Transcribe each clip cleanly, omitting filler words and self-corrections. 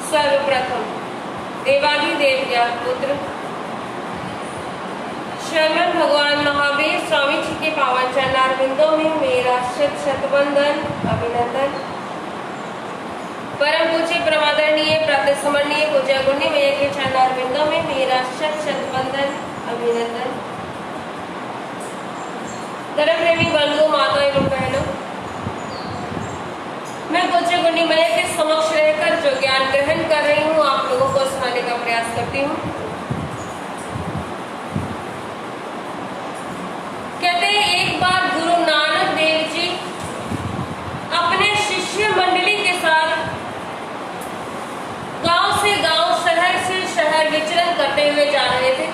सर्वप्रथम देवाधिदेव ज्ञानपुत्र शरण भगवान महावीर स्वामी जी के पावन चरणारविंदों में मेरा शत शत वंदन अभिनंदन। परम पूज्य प्रमादरणीय प्रातः स्मरणीय पूज्य गुणी मैया के चरणारविंदों में मेरा शत शत वंदन अभिनंदन। धर्म प्रेमी बंधु माता एवं बहनों, मैं पूज्य गुणी मैया के समक्ष रहकर जो ज्ञान ग्रहण कर रही हूँ आप लोगों को सुनाने का प्रयास करती हूँ। कहते हैं एक बार गुरु नानक देव जी अपने शिष्य मंडली के साथ गांव से गांव शहर से शहर विचरण करते हुए जा रहे थे,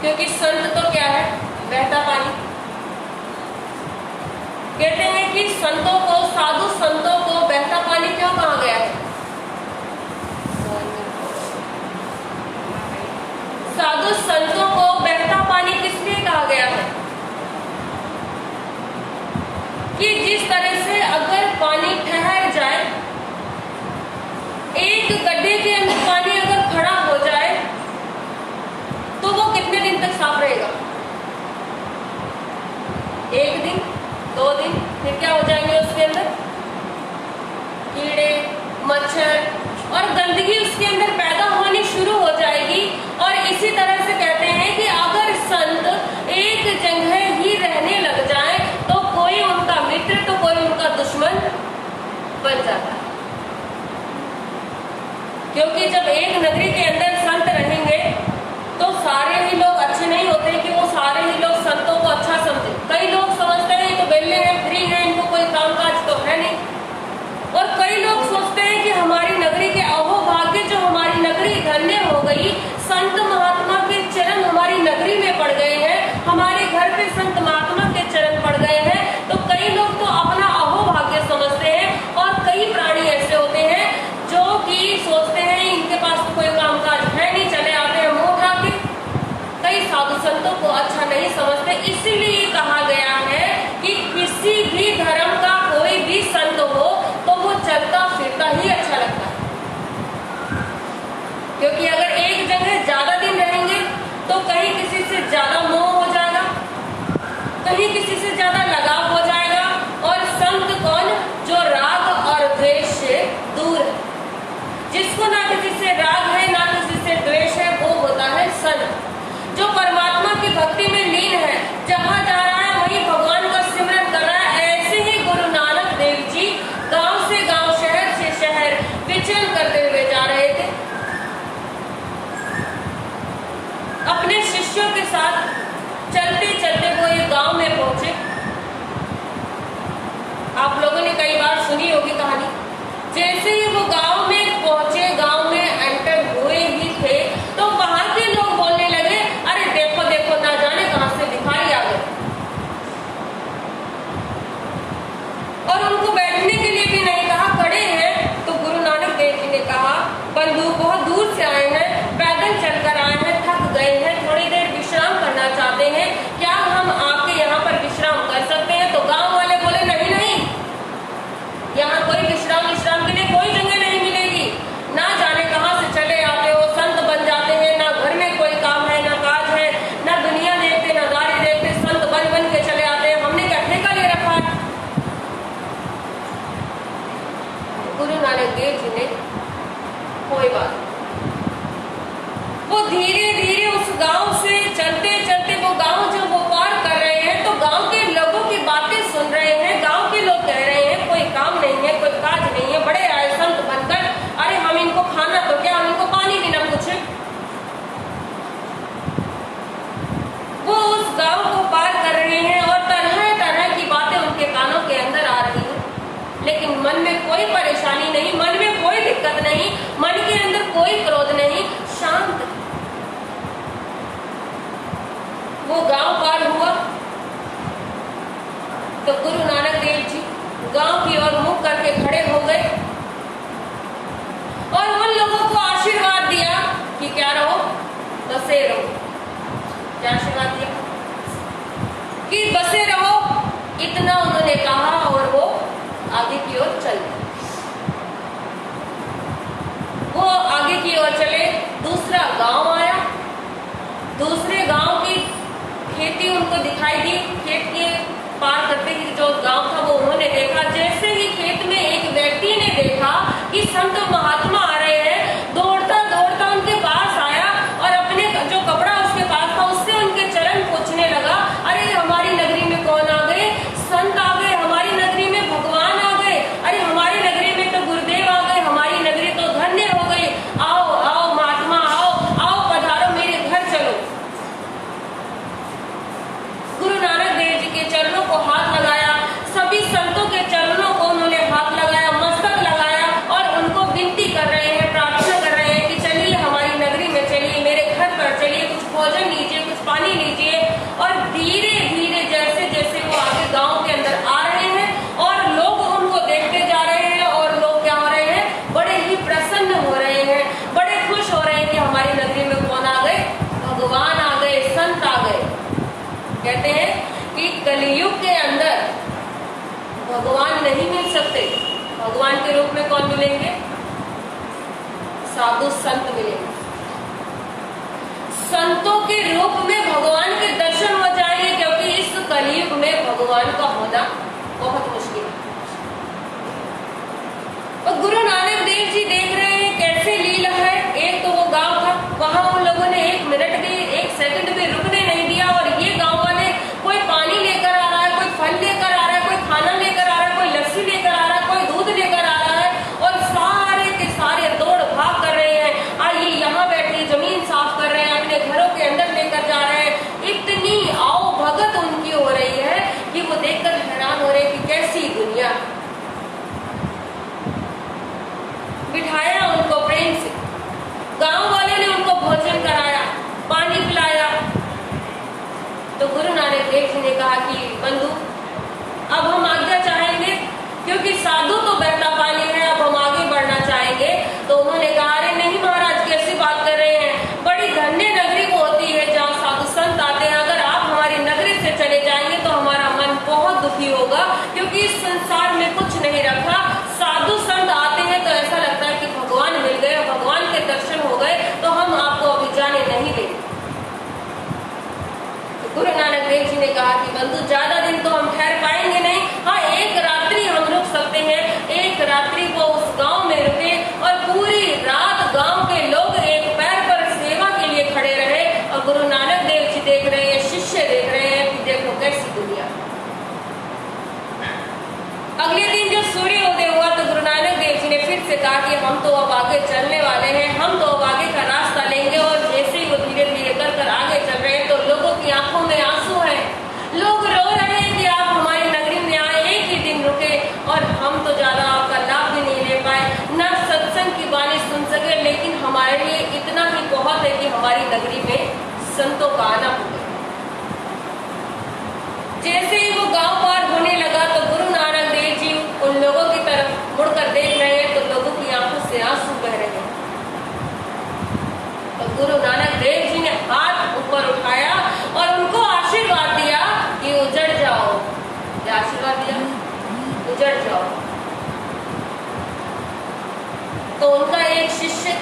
क्योंकि संत तो क्या है, बहता पानी। कहते हैं कि संतों को, साधु संतों को बहता पानी क्यों कहा गया है? साधु संतों को बहता पानी किस लिए कहा गया है? कि जिस तरह से अगर पानी ठहर जाए, एक गड्ढे के अंदर पानी अगर खड़ा हो जाए तो वो कितने दिन तक साफ रहेगा? एक दिन, 2 दिन, फिर क्या हो जाएंगे उसके अंदर? कीड़े, मच्छर और गंदगी उसके अंदर पैदा होनी शुरू हो जाएगी। और इसी तरह से कहते हैं कि अगर संत एक जगह ही रहने लग जाए तो कोई उनका मित्र तो कोई उनका दुश्मन बन जाता है। क्योंकि जब एक नगरी के अंदर संत रहेंगे तो सारे ही लोग अच्छे नहीं होते कि वो सारे ही लोग संतों को अच्छा समझे। कई लोग समझते हैं ये तो बेले हैं, फ्री हैं, इनको कोई कामकाज तो है नहीं। और कई लोग सोचते हैं कि हमारी नगरी के अहो भाग्य, जो हमारी नगरी धन्य हो गई, संत महात्मा के चरण हमारी नगरी में पड़ गए हैं, हमारे घर पे संत महात्मा के चरण पड़ गए हैं। तो कई लोग तो अपना अहो भाग्य समझते हैं। और कई प्राणी ऐसे होते हैं जो कि सोचते हैं इनके पास तो कोई कामकाज है नहीं, चले आते हैं मुंह उठा के। कई साधु संतों को अच्छा नहीं समझते। इसीलिए कहा गया है कि किसी भी धर्म का कोई भी संत हो तो वो चलता फिरता ही अच्छा लगता है। क्योंकि अगर एक जगह ज्यादा दिन रहेंगे तो कहीं किसी से ज्यादा मोह हो जाएगा, कहीं किसी से ज्यादा लगाव हो जाएगा। और संत कौन? जो राग और द्वेष से दूर है, जिसको ना किसी से राग है ना किसी से द्वेष है, वो होता है संत। जो परमात्मा की भक्ति में लीन है, जहाँ जा रहा है वहीं भगवान का सिमरन कर रहा है। ऐसे ही गुरु नानक देव जी गांव से गांव, शहर से शहर विचरण करते हुए जा रहे थे। अपने शिष्यों के साथ चलते चलते वो एक गांव में पहुंचे। आप लोगों ने कई बार सुनी होगी कहानी। जैसे ही वो गांव में पहुंचे, गांव में एंटर हुए ही थे तो वहां के लोग बोलने लगे, अरे देखो देखो, ना जाने कहां से भिखारी आ गए। और उनको बैठने के लिए भी नहीं कहा, खड़े हैं। तो गुरु नानक देव जी ने कहा, बंधु बहुत दूर से आए हैं, पैदल चलकर आए हैं, थक गए हैं, थोड़ी देर विश्राम करना चाहते हैं, क्या हम आपके यहाँ पर विश्राम कर सकते हैं? तो गांव वाले बोले, नहीं नहीं, यहाँ कोई विश्राम देव जी ने कोई बात, वो धीरे धीरे उस गांव से चलते चलते वो गांव जब वो पार कर रहे हैं तो गांव के लोगों की बातें सुन रहे हैं। गांव के लोग कह रहे हैं कोई काम नहीं है, कोई काज नहीं है, बड़े आए संत बनकर, अरे हम इनको खाना तो क्या, हम इनको पानी भी ना पूछे। वो उस गांव को पार कर रहे हैं और तरह तरह की बातें उनके कानों के अंदर आ रही है, लेकिन मन में कोई परेशानी नहीं, मन में कोई दिक्कत नहीं, मन के अंदर कोई क्रोध नहीं, शांत। वो गांव पार हुआ तो गुरु नानक देव जी गांव की ओर मुख करके खड़े हो गए और उन लोगों को आशीर्वाद दिया कि क्या रहो, बसे रहो। क्या आशीर्वाद दिया कि बसे रहो, इतना उन्होंने कहा और वो आगे की ओर चले। वो आगे की ओर चले, दूसरा गांव आया, दूसरे गांव की खेती उनको दिखाई दी। खेत के पार करते ही जो गांव था वो उन्होंने देखा। जैसे ही खेत में एक व्यक्ति ने देखा कि संत महात्मा आ रहे हैं, दौड़ता दौड़ता उनके पास आया और अपने जो कपड़ा उसके पास था उससे उनके चरण पोंछने लगा। अरे हमारी नगरी में कौन आ गए, संत आ गए, हमारी नगरी में भगवान आ गए, अरे हमारी नगरी में तो गुरुदेव आ गए, हमारी नगरी तो धन्य हो गई, आओ आओ महात्मा आओ, आओ पधारो मेरे घर चलो। गुरु नानक देव जी के चरणों को हाथ लगाया, सभी संतों के चरणों को उन्होंने हाथ लगाया, मस्तक लगाया और उनको विनती कर रहे हैं, प्रार्थना कर रहे हैं कि चलिए हमारी नगरी में चलिए, मेरे घर पर चलिए, कुछ भोजन लीजिए, कुछ पानी लीजिए। और धीरे धीरे जैसे जैसे वो आगे गांव के अंदर आ रहे हैं और लोग उनको देखते जा रहे हैं और लोग क्या हो रहे हैं, बड़े ही प्रसन्न हो रहे हैं, बड़े खुश हो रहे हैं कि हमारी नगरी में कौन आ गए, भगवान आ गए, संत आ गए। कहते हैं कि कलयुग के अंदर भगवान नहीं मिल सकते, भगवान के रूप में कौन मिलेंगे, साधु संत मिलेंगे। संतों के रूप में भगवान के दर्शन हो जाएंगे, क्योंकि इस कलयुग में भगवान का होना बहुत मुश्किल है। और गुरु नानक देव जी देख रहे हैं कैसे लीला है। एक तो वो गांव था, वहां उन लोगों ने 1 मिनट भी, 1 सेकंड भी रुकने नहीं दिया और ये गांव वाले कोई पानी लेकर आ रहा है, कोई फल लेकर आ रहा है, कोई खाना लेकर आ रहा है, कोई लस्सी लेकर आ रहा है, कोई दूध लेकर आ रहा है और सारे के सारे दौड़ भाग कर रहे हैं। आइए यहाँ बैठिए, जमीन साफ कर रहे हैं, अपने घरों के अंदर लेकर जा रहे हैं। इतनी आओ भगत उनकी हो रही है कि वो देखकर हैरान हो रहे हैं कि कैसी दुनिया। बिठाया उनको प्रेम से, गांव वाले ने उनको भोजन कराया, पानी पिलाया। तो गुरु नानक देव जी ने कहा कि बंधु अब हम आज्ञा चाहेंगे, क्योंकि साधु तो बहता पानी है, अब हम आगे बढ़ना चाहेंगे। तो उन्होंने कहा अरे नहीं महाराज, कैसी बात कर रहे हैं, बड़ी धन्य नगरी वो होती है जहाँ साधु संत आते हैं। अगर आप हमारी नगरी से चले जाएंगे तो हमारा मन बहुत दुखी होगा, क्योंकि इस संसार में कुछ नहीं रखा। साधु संत आते हैं तो ऐसा लगता है कि भगवान मिल गए, भगवान के दर्शन हो गए, तो हम आपको अभी जाने नहीं देंगे। गुरु नानक देव जी ने कहा कि बंधु ज्यादा दिन तो हम ठहर पाएंगे नहीं, हाँ 1 रात्रि हम रुक सकते हैं। 1 रात्रि वो उस गांव में रुके और पूरी रात गांव के लोग एक पैर पर सेवा के लिए खड़े रहे और गुरु नानक देव जी देख रहे हैं, शिष्य देख रहे हैं कि देखो कैसी दुनिया। अगले दिन जब सूर्योदय हुआ तो गुरु नानक देव जी ने फिर से कहा कि हम तो अब आगे चलने वाले हैं, हम तो अब आगे का रास्ता लेंगे। और जैसे ही वो धीरे धीरे कर आगे चल रहे हैं तो लोगों की आंखों में आंसू है, लोग रो रहे हैं कि आप हमारी नगरी में आए, 1 ही दिन रुके और हम तो ज्यादा आपका लाभ भी नहीं ले पाए, न सत्संग की वाणी सुन सके, लेकिन हमारे लिए इतना ही बहुत है कि हमारी नगरी में संतों का आना हो गया। जैसे ही वो गांव पार होने लगा तो गुरु नानक देव जी उन लोगों की तरफ मुड़कर देख रहे हैं तो लोगों की आंखों से आंसू बह रहे हैं। तो गुरु नानक देव जी ने हाथ ऊपर उठाया और उनको आशीर्वाद दिया कि उजड़ जाओ। क्या आशीर्वाद दिया? उजड़ जाओ। तो उनका एक शिष्य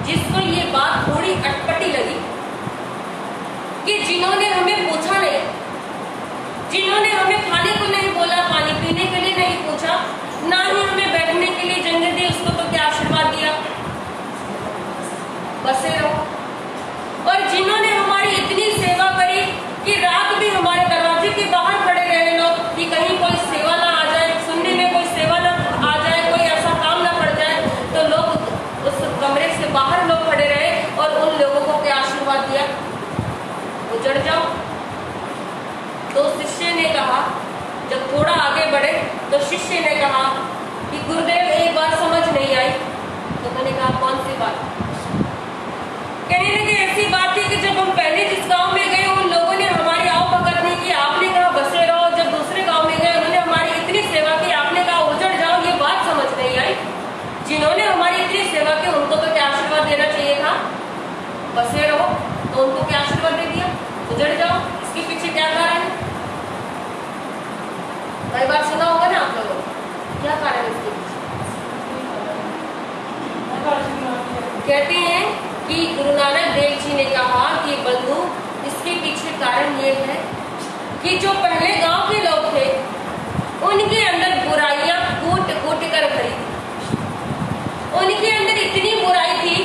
जिसको ये बात थोड़ी अटपटी लगी कि जिन्होंने हमें पूछा नहीं, जिन्होंने हमें खाने को नहीं बोला, पानी पीने के लिए नहीं पूछा, ना ही हमें बैठने के शिष्य ने कहा कि गुरुदेव एक बात समझ नहीं आई। तो मैंने कहा कौन सी बात? कहने लगे ऐसी बात थी कि जब हम पहले जिस गांव में गए उन लोगों ने हमारी आओ भगत नहीं की, आपने कहा बसे रहो। जब दूसरे गांव में गए उन्होंने हमारी इतनी सेवा की, आपने कहा उजड़ जाओ। ये बात समझ नहीं आई। जिन्होंने हमारी इतनी सेवा की उनको तो क्या आशीर्वाद देना चाहिए था? बसे रहो। तो उनको क्या आशीर्वाद दे दिया? उजड़ जाओ। इसके पीछे क्या कारण है? कई बार सुना होगा ना आप लोगों ने, क्या कारण है इसके पीछे? कहते हैं कि गुरु नानक देव जी ने कहा कि बंधु इसके पीछे कारण ये है कि जो पहले गांव के लोग थे उनके अंदर बुराइयां कूट कूट कर भरी थी। उनके अंदर इतनी बुराई थी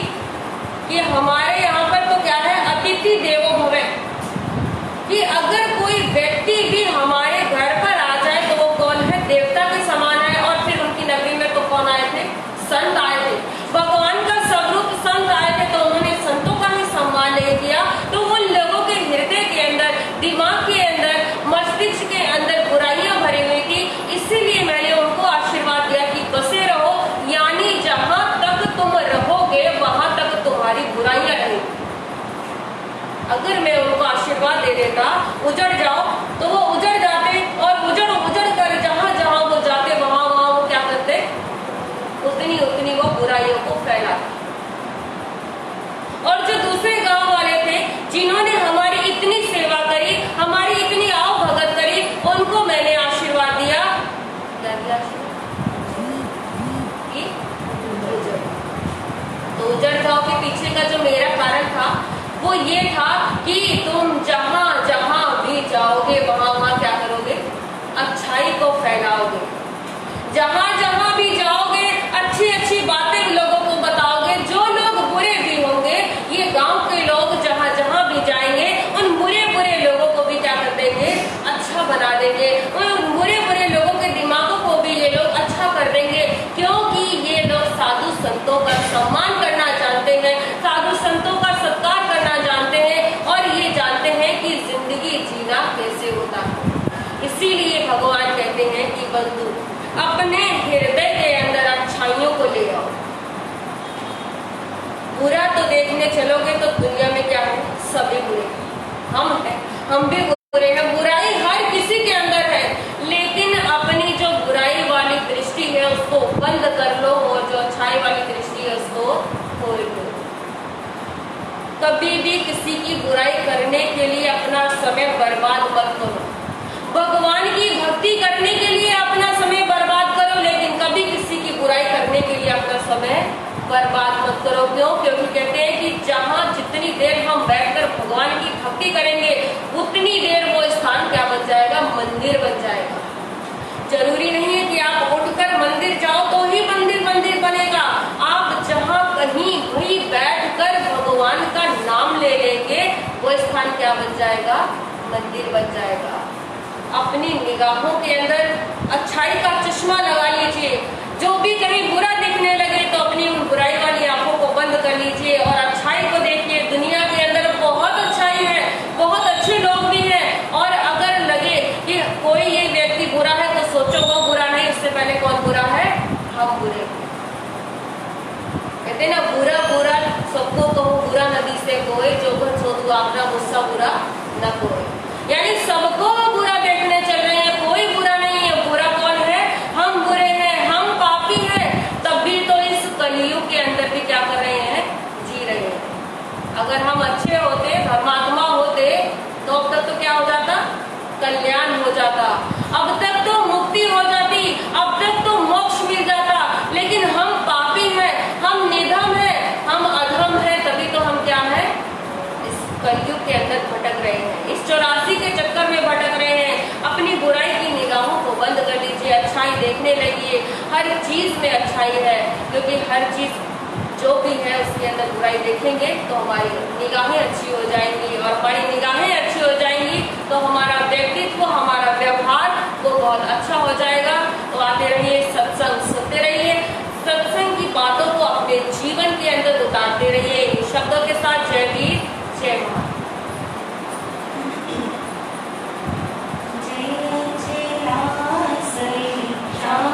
कि हमारे यहाँ पर तो क्या है, अतिथि देवो भव, कि अगर कोई व्यक्ति भी हमारे घर पर आ जाए तो वो कौन है? देवता के समान है। और फिर उनकी नगरी में तो कौन आए थे? संत आए थे। भगवान का स्वरूप संत आए थे तो उन्होंने संतों का ही सम्मान नहीं किया। तो उन लोगों के हृदय के अंदर, दिमाग के अंदर, मस्तिष्क के अंदर बुराइयां भरी हुई थी। इसीलिए मैंने उनको आशीर्वाद दिया कि बसे रहो, यानी जहां तक तुम रहोगे वहां तक तुम्हारी बुराइयां रहेंगी। अगर मैं उनको आशीर्वाद दे देता उजड़ जाओ तो वो उजड़ जाते, और उजड़ उजड़ कर जहां जहां वो जाते वहां वहां वो क्या करते? उतनी उतनी वो बुराइयों को फैलाते। और जो दूसरे गांव वाले थे जिन्होंने हमारी इतनी सेवा करी, हमारी इतनी आओ भगत करी, उनको मैंने आशीर्वाद दिया। क्या दिया? तो उजड़ जाओ के पीछे का जो मेरा कारण था वो ये था कि तुम जहां जहां भी जाओगे वहां वहां क्या करोगे? अच्छाई को फैलाओगे। जहां जहां भी जाओगे अच्छी अच्छी बातें लोगों को बताओगे। जो लोग बुरे भी होंगे, ये गांव के लोग जहां जहां भी जाएंगे उन बुरे बुरे लोगों को भी क्या कर देंगे? अच्छा बना देंगे। उन बुरे बुरे लोगों के दिमागों को भी ये लोग अच्छा कर देंगे, क्योंकि ये लोग साधु संतों का सम्मान करना जानते हैं, साधु संतों का सत्कार करना जानते हैं, और ये जानते हैं कि जिंदगी जीना कैसे होता है। इसीलिए भगवान कहते हैं कि बंधु अपने हृदय के अंदर अच्छाइयों को ले आओ। बुरा तो देखने चलोगे तो दुनिया में क्या है? सभी बुरे हम हैं, हम भी बुरे हैं। बुराई हर किसी के अंदर है, लेकिन अपनी जो बुराई वाली दृष्टि है उसको बंद कर लो और जो अच्छाई वाली दृष्टि है उसको खोल लो। कभी भी किसी की बुराई करने के लिए अपना समय बर्बाद मत करो। भगवान की भक्ति करने के लिए अपना समय बर्बाद करो, लेकिन कभी किसी की बुराई करने के लिए अपना समय बर्बाद मत करो। क्यों? क्योंकि कहते हैं कि जहां जितनी देर हम बैठकर भगवान की भक्ति करेंगे उतनी देर वो स्थान क्या बन जाएगा? मंदिर बन जाएगा। जरूरी नहीं है कि आप उठकर मंदिर जाओ तो ही मंदिर मंदिर बनेगा। आप जहां कहीं भी बैठकर भगवान का नाम ले लेंगे वो स्थान क्या बन जाएगा? मंदिर बन जाएगा। अपनी निगाहों के अंदर अच्छाई का चश्मा लगा लीजिए। जो भी कहीं बुरा दिखने लगे तो अपनी उन बुराई वाली आंखों को बंद कर लीजिए और अच्छाई को देखिए। दुनिया के अंदर बहुत अच्छाई है, बहुत अच्छे लोग भी हैं। और अगर लगे कि कोई ये व्यक्ति बुरा है तो सोचो वो बुरा नहीं, उससे पहले कौन बुरा है? हम बुरे। कहते ना बुरा बुरा सबको कहो, बुरा नदी से कोई, जो घर सोचो आपना गुस्सा बुरा न कोई। यानी सबको बुरा देखने चल रहे हैं, कोई बुरा नहीं है। बुरा कौन है? हम बुरे हैं, हम पापी हैं। तब भी तो इस कलयुग के अंदर भी क्या कर रहे हैं? जी रहे हैं। अगर हम अच्छे होते, धर्मात्मा होते तो अब तक तो क्या हो जाता? कल्याण हो जाता। अब तक तो मुक्ति हो जाती, अब तक तो मोक्ष मिल जाता। लेकिन हम पापी हैं, हम निधम हैं, हम अधम हैं, तभी तो हम क्या है? इस कलयुग के अंदर भटक रहे हैं, इस 84 के चक्कर में भटक रहे हैं। अपनी बुराई की निगाहों को बंद कर लीजिए, अच्छाई देखने लगिए। हर चीज में अच्छाई है, क्योंकि हर चीज जो भी है उसके अंदर बुराई देखेंगे तो हमारी निगाहें अच्छी हो जाएंगी, और हमारी निगाहें अच्छी हो जाएंगी तो हमारा व्यक्तित्व, हमारा व्यवहार वो बहुत अच्छा हो जाएगा। तो आते रहिए, सत्संग सुनते रहिए, सत्संग की बातों को अपने जीवन के अंदर उतारते रहिए। इन शब्दों के साथ जय वीर जय महान। जय जय राम श्री राम।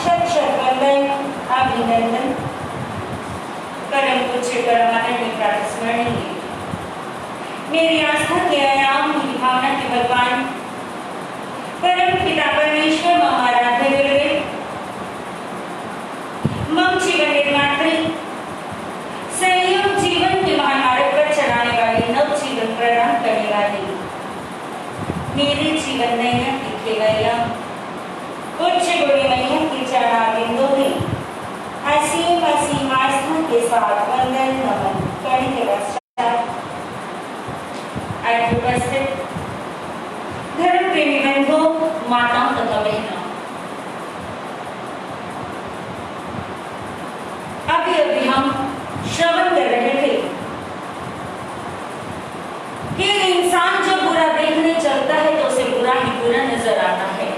शत शत वंदन अभिनंदन। परम पूज्य परमानंद प्रातस्मरणीय मेरी आस्था के आयाम की भावना के भगवान परम पिता परमेश्वर महाराध्य गुरुदेव मम जीवन निर्मात्री संयोग जीवन के महामार्ग पर चलाने वाली नव जीवन प्रदान करने वाली मेरे जीवन नैया दिखे गया उच्च गुरु मैया की चरणारविंदों में असीम असीम आस्था के साथ वंदन नमन करने के पश्चात आज उपस्थित धर्म प्रेमी बंधुओं, माताओं तथा बहनों, अभी हम श्रवण कर रहे थे कि इंसान जब बुरा देखने चलता है तो उसे बुरा ही बुरा नजर आता है,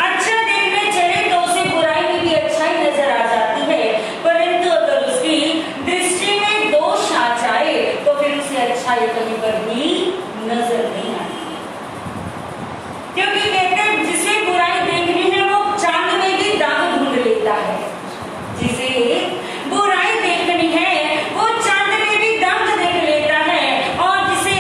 अच्छा देखने चले तो उसे बुराई में भी अच्छाई नजर आ जाती है, परंतु अगर उसकी दृष्टि में दोष आ जाए तो फिर उसे अच्छाई कहीं पर भी नजर नहीं आती, क्योंकि कहते हैं जिसे बुराई देखनी है वो चांद में भी दाग ढूंढ लेता है, जिसे बुराई देखनी है वो चांद में भी दाग देख लेता है, और जिसे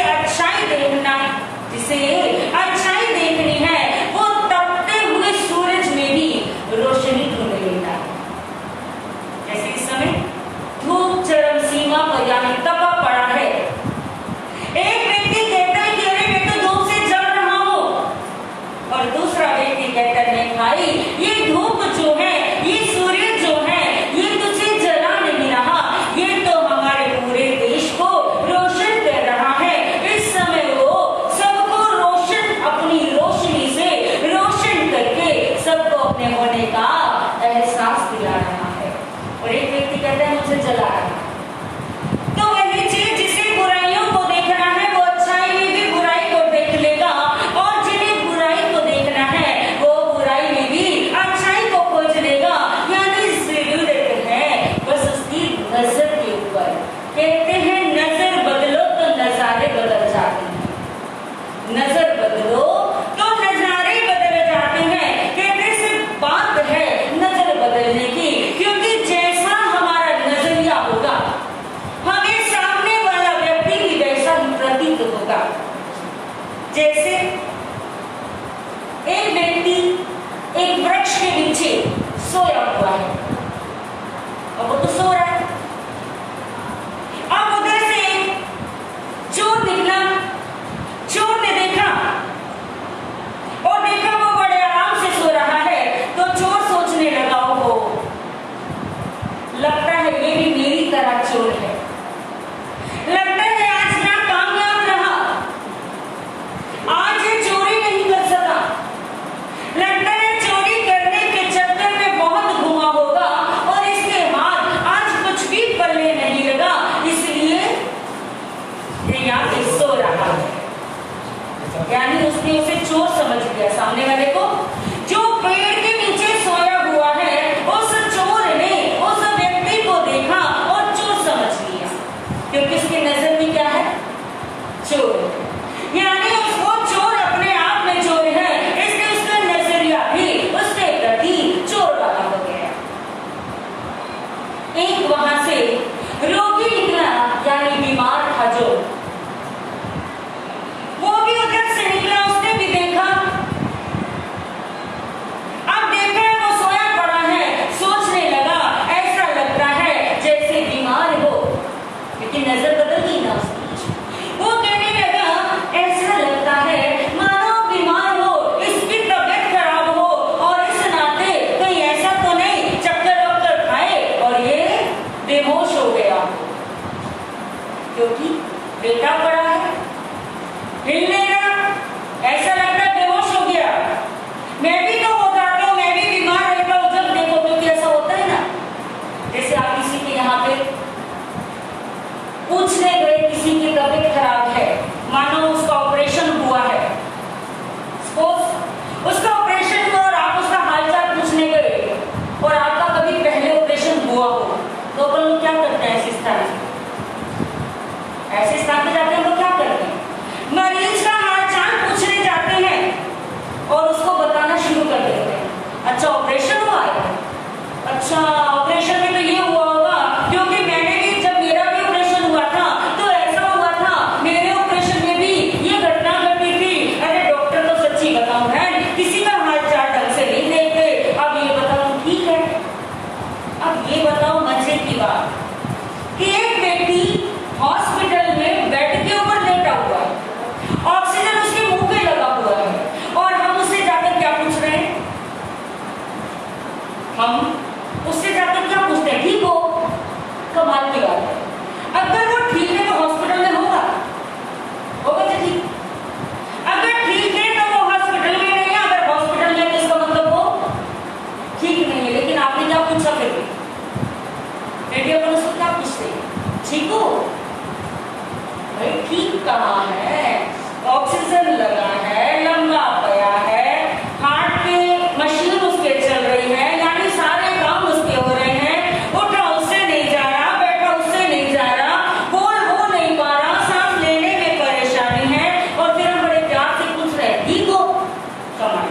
अच्छाई देखनी है वो तपते हुए सूरज में भी रोशनी ढूंढ लेता है। जैसे इस समय धूप चरम सीमा पर यानी तपा पड़ा है, एक व्यक्ति कहता है कि अरे मैं तो धूप से जल रहा हूं, और दूसरा व्यक्ति कहता है नहीं भाई ये धूप जो है, ये सूर्य जो है, ये तुझे जला नहीं रहा, ये तो हमारे पूरे देश को रोशन कर रहा है। इस समय वो सबको रोशन अपनी रोशनी से रोशन करके सबको अपने होने का एहसास दिला रहा है, और एक व्यक्ति कहता है मुझे जला रहा है। तो वही चीज जिसे बुराइयों को देखना है वो अच्छाई में भी बुराई को देख लेगा, और जिन्हें बुराई को देखना है वो बुराई में भी अच्छाई को खोज लेगा, यानी जरूरत है बस उसकी नजर के ऊपर। कहते हैं नजर बदलो तो नजारे बदल जाते हैं, नजर बदलो तो नजारे बदल जाते हैं। कहते सिर्फ बात है नजर बदलने की, क्योंकि जैसा हमारा नजरिया होगा हमें सामने वाला व्यक्ति भी वैसा ही प्रतीत होगा। जैसे एक व्यक्ति एक वृक्ष के नीचे सोया हुआ है, और वो तो सो रहा है, अब उधर से चोर निकला, चोर ने देखा और देखा वो बड़े आराम से सो रहा है, तो चोर सोचने लगा हो लगता है ये भी मेरी तरह चोर है, लगता है आज ना कामयाब रहा, आज ये चोरी नहीं कर सका, लगता है चोरी करने के चक्कर में बहुत घुमा होगा और इसके हाथ आज कुछ भी पल्ले नहीं लगा, इसलिए ये यहाँ पे सो रहा है। यानी उसने उसे चोर समझ लिया, सामने वाले को जो पेड़ के नीचे सोया हुआ है उस चोर ने उस व्यक्ति को देखा और चोर समझ लिया, क्योंकि उसकी नजर में क्या है? चोर। यानी वो चोर अपने आप में चोर है, इसलिए उसका नजरिया भी उसके प्रति चोर वाला हो गया। एक वहां से रोगी निकला, यानी बीमार था जो, वो भी उधर से निकला, उसने भी देखा, अब देखा वो सोया पड़ा है, सोचने लगा ऐसा लगता है जैसे बीमार हो, लेकिन नजर बदल गई ना उसकी। वो कहने लगा ऐसा लगता है मानो बीमार हो, इसकी तबीयत खराब हो, और इस नाते कहीं ऐसा तो नहीं चक्कर वक्कर खाए और ये बेहोश हो गया, क्योंकि बेटा पड़ा है, हिल नहीं रहा, ऐसा लगता है बेहोश हो गया। मैं भी तो हो जाता हूँ, मैं भी बीमार रहता हूँ जब देखो, क्योंकि ऐसा होता है ना, जैसे आप किसी के यहाँ पे पूछने गए, किसी की तबीयत खराब है, मानो उसका ऑपरेशन हुआ है, सपोज उसका ऑपरेशन हुआ और आप उसका हालचाल पूछने गए और आपका कभी पहले ऑपरेशन हुआ हो, तो अपन लोग क्या करते हैं? ऐसे स्थान पे जाते हैं, वो क्या करते हैं? मरीज का हालचाल पूछने जाते हैं और उसको बताना शुरू कर देते हैं। अच्छा ऑपरेशन हुआ है। अच्छा ऑपरेशन में तो ये हुआ होगा क्योंकि मैंने भी जब मेरा भी ऑपरेशन हुआ था तो ऐसा हुआ था, मेरे ऑपरेशन में भी ये घटना घटी थी। अरे डॉक्टर तो सच्ची बताऊं है किसी का हाल चाल ढंग से नहीं देखते। अब ये बताओ ठीक है, अब ये बताओ मजे की बात कि एक व्यक्ति हॉस्पिटल में बेड के ऊपर लेटा हुआ है, ऑक्सीजन उसके मुंह पे लगा हुआ है और हम उससे जाकर क्या पूछ रहे हैं? हम उससे जाकर क्या पूछते हैं? ठीक हो? कमाल की बात है। अगर वो ठीक है तो हॉस्पिटल में होगा तो ठीक, अगर ठीक है तो वो हॉस्पिटल में नहीं है, अगर हॉस्पिटल में तो इसका मतलब वो ठीक नहीं है। लेकिन आपने क्या पूछा फिर भी? बेटी अपन उसको क्या पूछते हैं? ठीक हो? भाई ठीक कहाँ है? ऑक्सीजन लगा है, लंबा पया है, हार्ट पे मशीन उसके चल रही है, यानी सारे काम उसके हो रहे हैं। उठा उससे नहीं जा रहा, बैठा उससे नहीं जा रहा, बोल हो नहीं पा रहा, सांस लेने में परेशानी है और फिर हम बड़े प्यार से पूछ रहे हैं ठीक हो? कमाल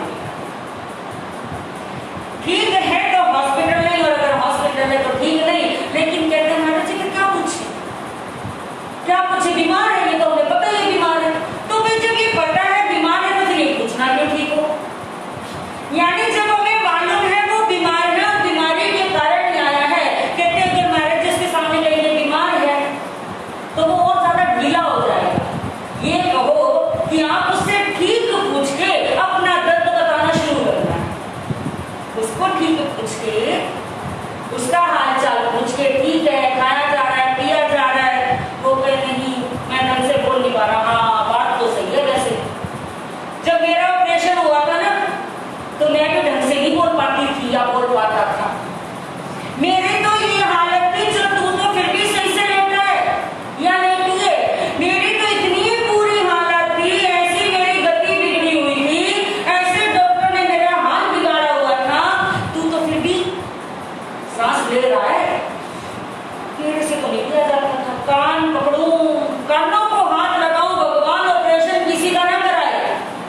ठीक है तो हॉस्पिटल नहीं, और अगर हॉस्पिटल है तो ठीक नहीं। लेकिन कहते हैं मैडम जी क्या पूछे, क्या पूछे? बीमार है, ये तो हमें पता ही बीमार है। तो फिर जब ये पता है बीमार है तो फिर ये पूछना क्यों ठीक हो? यानी जब हमें मालूम है वो बीमार है और बीमारी के कारण आया है, कहते हैं अगर मैरिज जिसके सामने कहीं बीमार है तो वो और ज्यादा ढीला हो जाएगा। ये कहो कि आप उससे ठीक पूछ के अपना दर्द बताना शुरू करना है, उसको ठीक पूछ के उसका हाल चाल पूछ के ठीक है खाया जा रहा है पिया जा रहा है, वो कहे नहीं मैं ढंग से बोल नहीं पा रहा। हाँ बात तो सही है। वैसे जब मेरा ऑपरेशन हुआ था ना तो मैं तो ढंग से नहीं बोल पाती थी या बोल पाता था। मेरे तो ये हालत थी, जो तू तो फिर भी सही से लेटा है या लेटी है, मेरी तो इतनी बुरी हालत थी, ऐसी मेरी गति बिगड़ी हुई थी, ऐसे डॉक्टर ने मेरा हाल बिगाड़ा हुआ था, तू तो फिर भी सांस ले रहा है। मेरे से तो नहीं किया जाता था। कान पकड़ूं, कानों को हाथ लगाऊं, भगवान ऑपरेशन किसी का ना कराए।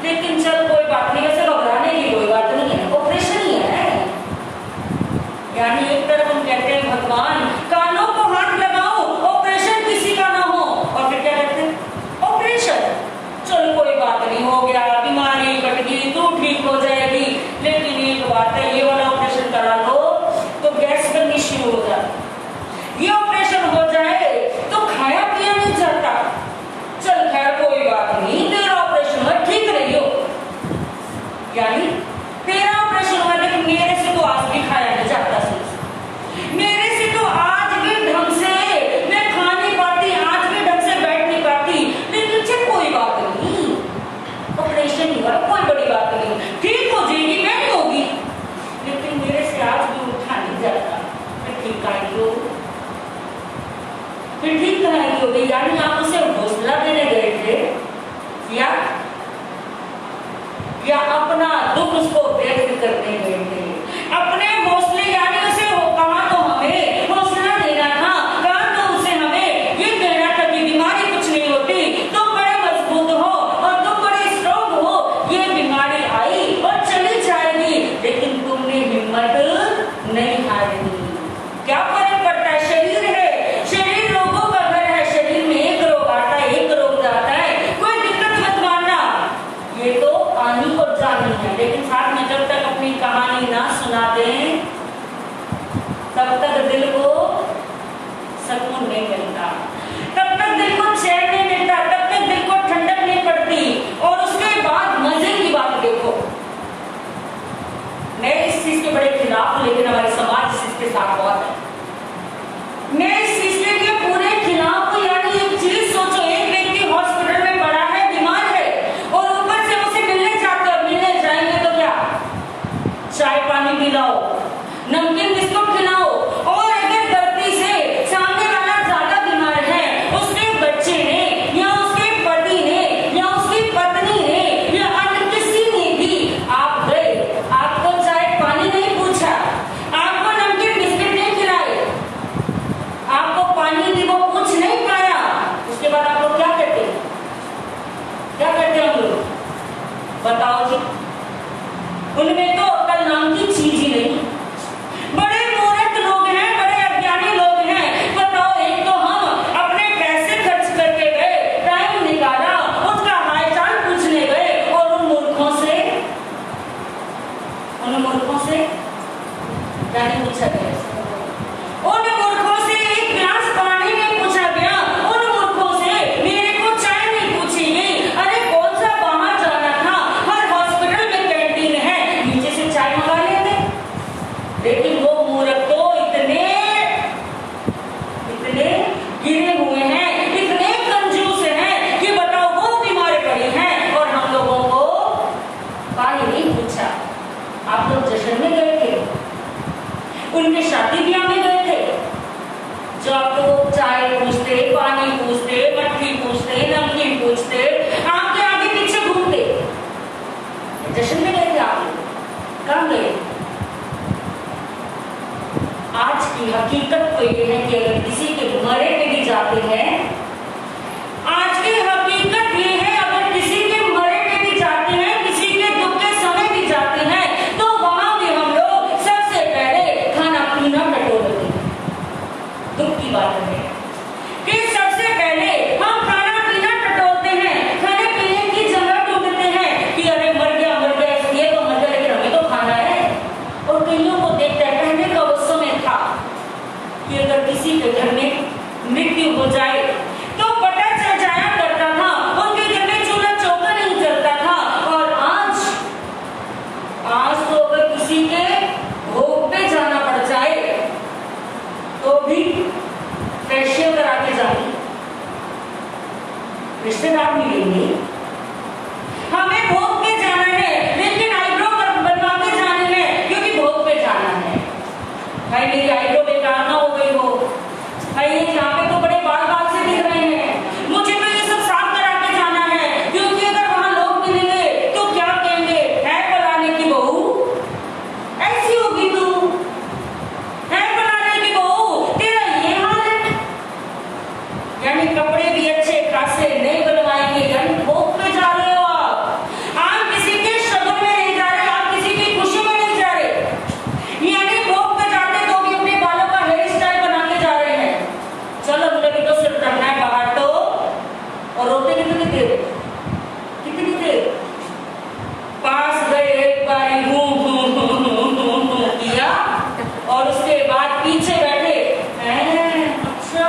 लेकिन चल कोई बात नहीं, वैसे घबराने की कोई बात नहीं है, ऑपरेशन ही है। यानी एक तरफ हम कहते हैं भगवान कानों को हाथ लगाओ, ऑपरेशन किसी का ना हो, और फिर क्या कहते हैं ऑपरेशन चल कोई बात नहीं, हो गया बीमारी कट गई तू ठीक हो जाएगी। लेकिन एक बात है, ये वाला ऑपरेशन करा लो तो गैस बननी शुरू हो जाती, ये ऑपरेशन हो जाए तो खाया पिया नहीं जाता। चल खैर कोई बात नहीं, तेरा ऑपरेशन हुआ ठीक रही हो, यानी तेरा ऑपरेशन हुआ लेकिन मेरे से तो आज भी खाया नहीं जाता, मेरे से तो आज भी ढंग से मैं खा नहीं पाती, आज भी ढंग से बैठ नहीं पाती। लेकिन चल कोई बात नहीं, ऑपरेशन हुआ कोई बड़ी बात नहीं, ठीक हो जाएगी, मैं नहीं होगी, लेकिन मेरे से आज भी उठा नहीं जाता। मैं ठीक कराएगी हो, फिर ठीक कराएगी हो गई। यानी आप उसे हौसला देने गए थे या अपना दुख उसको व्यक्त करने गए थे? अपने हौसले, यानी उसे कहा तो हमें हौसला देना था, कहा तो उसे हमें ये कहना था कि बीमारी कुछ नहीं होती, तुम बड़े मजबूत हो और तुम बड़े स्ट्रॉन्ग हो, ये बीमारी आई और चली जाएगी, लेकिन तुमने हिम्मत नहीं हारी। क्या फर्क पड़ता है? शरीर है, शरीर रोगों का घर है, शरीर में एक रोग आता है एक रोग जाता है, कोई दिक्कत मत मानना, ये तो आनी और जानी है। लेकिन साथ में जब तक अपनी कहानी ना सुना दें तब तक दिल को सुकून नहीं मिलता, तब तक दिल को चैन नहीं मिलता, तब तक दिल को ठंडक नहीं पड़ती। और उसके बाद मजे की बात देखो, मैं इस चीज के बड़े खिलाफ हूं, लेकिन हमारे समाज इस चीज के साथ बहुत है। मैं इस चीज के लिए पूरे खिलाफ हूं। यानी एक चीज सोचो, एक व्यक्ति हॉस्पिटल में पड़ा है, बीमार है, और ऊपर से उसे मिलने जाते हो, मिलने जाएंगे तो क्या चाय पानी पिलाओ, नमकीन बिस्कुट खिलाओ, और अगर गलती से सामने वाला ज्यादा बीमार है, उसके बच्चे ने या उसके पति ने या उसकी पत्नी ने या अन्य किसी ने भी, आप गए, आपको चाय पानी नहीं पूछा, आपको नमकीन बिस्कुट नहीं खिलाए, आपको पानी भी वो पूछ नहीं पाया, उसके बाद आप लोग क्या करते हैं? क्या करते हैं हम लोग बताओ जी? उनमें तो अक्ल नाम की चीज गिरे हुए हैं, इतने कंजूस हैं कि बताओ वो बीमार पड़ी हैं और हम लोगों को पानी नहीं पूछा। आप लोग जश्न में गए थे, उनके शादी ब्याह में गए थे, जो आपको चाय पूछते, पानी पूछते, मट्ठी पूछते, नमकीन पूछते, आपके आगे पीछे घूमते, जश्न में गए थे आप लोग? कहाँ गए? आज की हकीकत तो ये है कि अगर किसी के मरे पे भी जाते हैं, आज की हकीकत ये है अगर किसी के मरे पे भी जाते हैं, किसी के दुख के समय भी जाते हैं, तो वहां भी हम लोग सबसे पहले खाना पीना टटोल देते हैं। दुख की बात है कि सबसे पहले हम खाना पीना टटोलते हैं, खाने पीने की जगह ढूंढते हैं कि अरे मर गया इसलिए तो मर गया, लेकिन हमें तो खाना है। और कईयों को देखते हैं, पहले का उस समय था कि अगर किसी के घर में मृत्यु हो जाए तो पता चल जाया करता था, उनके घर में चूल्हा चौका नहीं जलता था। और आज तो अगर किसी के भोग पे जाना पड़ जाए तो भी फेशियल करा के जाए, रिश्तेदार मिलेंगे, हमें भोग पे जाना है लेकिन आईब्रो बनवा के जाने में, क्योंकि भोग पे जाना है। भाई मेरी आईब्रो बेकार ना हो गई हो, भाई यहाँ पे तो बड़े बाल बाल से दिख रहे हैं, मुझे तो ये सब साफ करा के जाना है, क्योंकि अगर वहां लोग मिलेंगे तो क्या कहेंगे, है फलाने की बहू ऐसी होगी, तू है फलाने की बहू, तेरा ये हाल है। यानी कपड़े भी अच्छे खासे नहीं बनवाएंगे, यानी भोग पे जा रहे हो आप किसी के शगुन में नहीं जा रहे, आप किसी की खुशी में नहीं जा रहे, यानी भोग पे जाते तो भी अपने बालों का हेयर स्टाइल बना के जा रहे हैं। चलो मुझे भी तो सिर्फ रखना है बाहर तो, और रोते कितनी देर पास गए, एक बारी किया और उसके बाद पीछे बैठे, अच्छा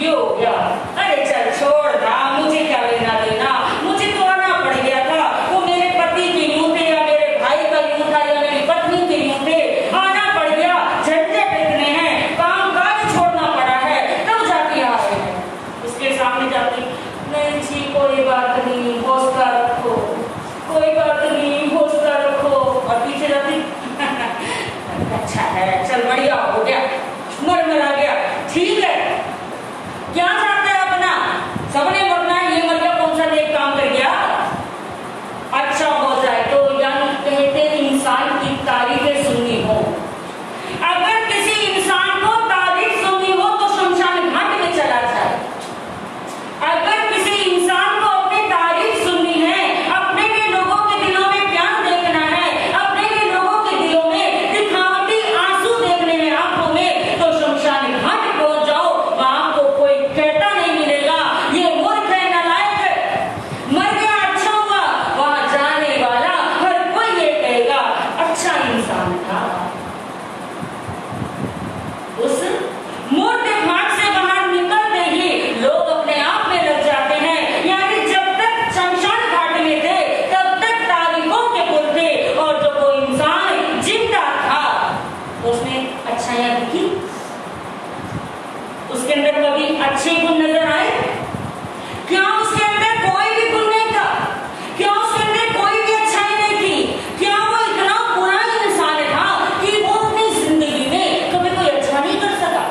ये हो गया, अरे चल छोड़ ना, मुझे क्या लेना देना, मुझे तो आना पड़ गया था, वो मेरे पति के यूं थे या मेरे भाई का यूं था या मेरी पत्नी के यूं थे, आना पड़ गया, झंझट इतने हैं, काम काज छोड़ना पड़ा है, तब जाके आ रहे हैं। उसके सामने जाती, नहीं जी कोई बात नहीं, हौसला रखो, कोई बात नहीं, हौसला रखो, और पीछे जाती अच्छा है, चल बढ़िया हो गया, मर आ गया, ठीक है, क्या चाहते हैं अपना, सबने मरना है, ये मर गया, कौन सा नेक काम कर गया, अच्छा हो जाए तो। यानी कहते इंसान की तारीफें सुननी हो, अगर किसी इंसान को तारीफ सुननी हो तो शमशान घाट में चला जाए। अगर किसी इंसान को अपनी तारीफ सुननी है, अपने के लोगों के दिलों में प्यार देखना है, अपने के लोगों के दिलों में दिखावटी आंसू देखने हैं आंखों में, तो शमशान घाट पहुंच जाओ, वहां को कोई कहता नहीं मिलेगा ये मूर्ख है, नालायक है, मर गया अच्छा हुआ, वहां जाने वाला हर कोई ये कहेगा अच्छा इंसान था। उस मूर्ख घाट से बाहर निकलते ही लोग अपने आप में लग जाते हैं, यानी जब तक शमशान घाट में थे तब तक तारीफों के पुल थे, और जब वो इंसान जिंदा था उसने अच्छाइयां दिखी, उसके अंदर कभी अच्छे गुण नजर आए? क्या उसके अंदर कोई भी गुण नहीं था? क्या उसके अंदर कोई भी अच्छाई नहीं थी? क्या वो इतना बुरा इंसान था कि वो अपनी जिंदगी में कभी कोई अच्छा नहीं कर सका?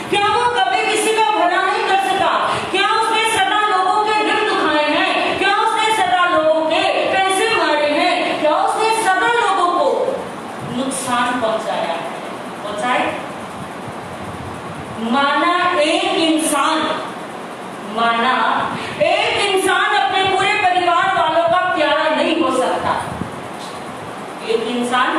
क्या वो कभी किसी का भला नहीं कर सका? क्या उसने सदा लोगों के दिल दुखाए हैं? क्या उसने सदा लोगों के पैसे मारे हैं? क्या उसने सदा लोगों को नुकसान पहुंचाया? माना एक इंसान अपने पूरे परिवार वालों का प्यारा नहीं हो सकता। एक इंसान